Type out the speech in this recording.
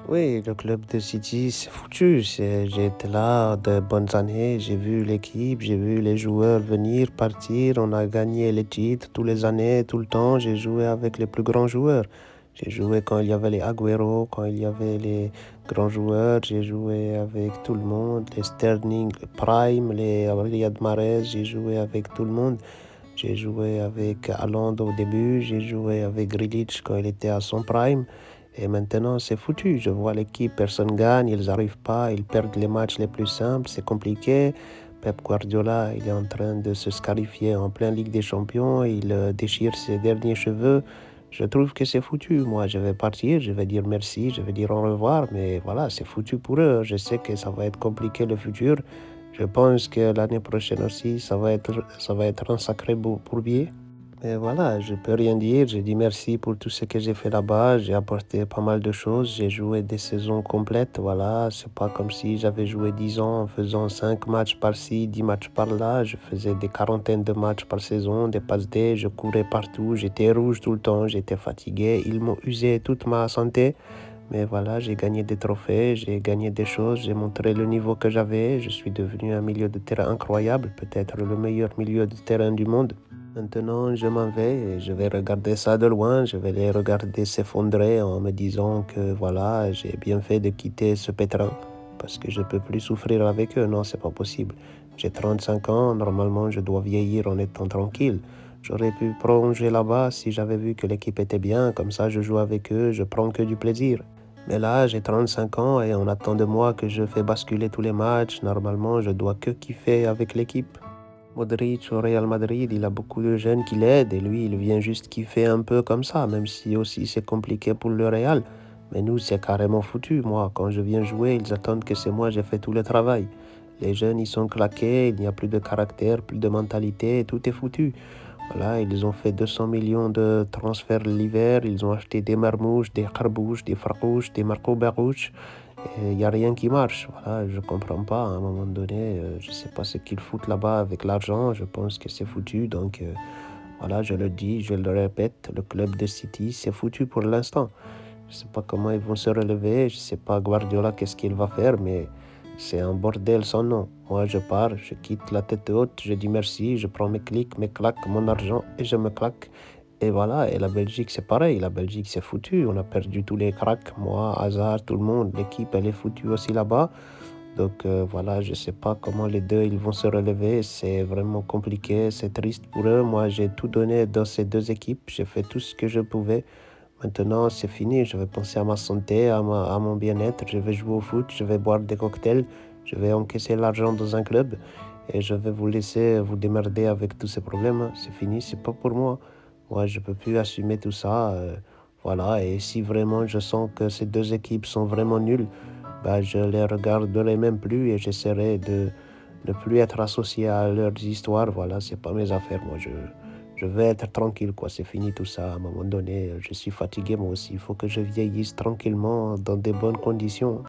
Oui, le club de City, c'est foutu. J'ai été là de bonnes années. J'ai vu l'équipe, j'ai vu les joueurs venir, partir. On a gagné les titres tous les années, tout le temps. J'ai joué avec les plus grands joueurs. J'ai joué quand il y avait les Agüero, quand il y avait les grands joueurs. J'ai joué avec tout le monde, les Sterling, les Prime, les Riyad Mahrez. J'ai joué avec tout le monde. J'ai joué avec Haaland au début. J'ai joué avec Grealish quand il était à son prime. Et maintenant, c'est foutu. Je vois l'équipe, personne gagne, ils n'arrivent pas, ils perdent les matchs les plus simples, c'est compliqué. Pep Guardiola, il est en train de se scarifier en pleine Ligue des Champions, il déchire ses derniers cheveux. Je trouve que c'est foutu. Moi, je vais partir, je vais dire merci, je vais dire au revoir, mais voilà, c'est foutu pour eux. Je sais que ça va être compliqué le futur. Je pense que l'année prochaine aussi, ça va être un sacré bourbier. Et voilà, je peux rien dire. J'ai dit merci pour tout ce que j'ai fait là-bas. J'ai apporté pas mal de choses. J'ai joué des saisons complètes. Voilà, c'est pas comme si j'avais joué 10 ans en faisant 5 matchs par-ci, 10 matchs par-là. Je faisais des quarantaines de matchs par saison, des passes D. Je courais partout. J'étais rouge tout le temps. J'étais fatigué. Ils m'ont usé toute ma santé. Mais voilà, j'ai gagné des trophées, j'ai gagné des choses, j'ai montré le niveau que j'avais. Je suis devenu un milieu de terrain incroyable, peut-être le meilleur milieu de terrain du monde. Maintenant, je m'en vais et je vais regarder ça de loin. Je vais les regarder s'effondrer en me disant que voilà, j'ai bien fait de quitter ce pétrin parce que je peux plus souffrir avec eux. Non, c'est pas possible. J'ai 35 ans, normalement, je dois vieillir en étant tranquille. J'aurais pu prolonger là-bas si j'avais vu que l'équipe était bien. Comme ça, je joue avec eux, je prends que du plaisir. Mais là, j'ai 35 ans et on attend de moi que je fais basculer tous les matchs. Normalement, je dois que kiffer avec l'équipe. Modric au Real Madrid, il a beaucoup de jeunes qui l'aident et lui, il vient juste kiffer un peu comme ça, même si aussi c'est compliqué pour le Real. Mais nous, c'est carrément foutu. Moi, quand je viens jouer, ils attendent que c'est moi, j'ai fait tout le travail. Les jeunes, ils sont claqués, il n'y a plus de caractère, plus de mentalité, tout est foutu. Voilà, ils ont fait 200 millions de transferts l'hiver, ils ont acheté des Marmouches, des Kharbouches, des Farrouches, des Marco Barouches. Il n'y a rien qui marche. Voilà, je comprends pas. À un moment donné, je sais pas ce qu'ils foutent là-bas avec l'argent. Je pense que c'est foutu. Donc, voilà, je le dis, je le répète, le club de City, c'est foutu pour l'instant. Je sais pas comment ils vont se relever. Je sais pas Guardiola qu'est-ce qu'il va faire, mais c'est un bordel sans nom. Moi, je pars, je quitte la tête haute, je dis merci, je prends mes clics, mes claques, mon argent et je me claque. Et voilà, et la Belgique, c'est pareil. La Belgique, c'est foutu. On a perdu tous les cracks. Moi, Hazard, tout le monde. L'équipe, elle est foutue aussi là-bas. Donc voilà, je sais pas comment les deux ils vont se relever. C'est vraiment compliqué. C'est triste pour eux. Moi, j'ai tout donné dans ces deux équipes. J'ai fait tout ce que je pouvais. Maintenant, c'est fini. Je vais penser à ma santé, à mon bien-être. Je vais jouer au foot. Je vais boire des cocktails. Je vais encaisser l'argent dans un club. Et je vais vous laisser vous démerder avec tous ces problèmes. C'est fini. C'est pas pour moi. Moi, je peux plus assumer tout ça. Voilà. Et si vraiment je sens que ces deux équipes sont vraiment nulles, bah, je les regarderai même plus et j'essaierai de ne plus être associé à leurs histoires. Voilà, c'est pas mes affaires. Moi, je veux être tranquille, quoi. C'est fini tout ça. À un moment donné, je suis fatigué, moi aussi. Il faut que je vieillisse tranquillement dans des bonnes conditions.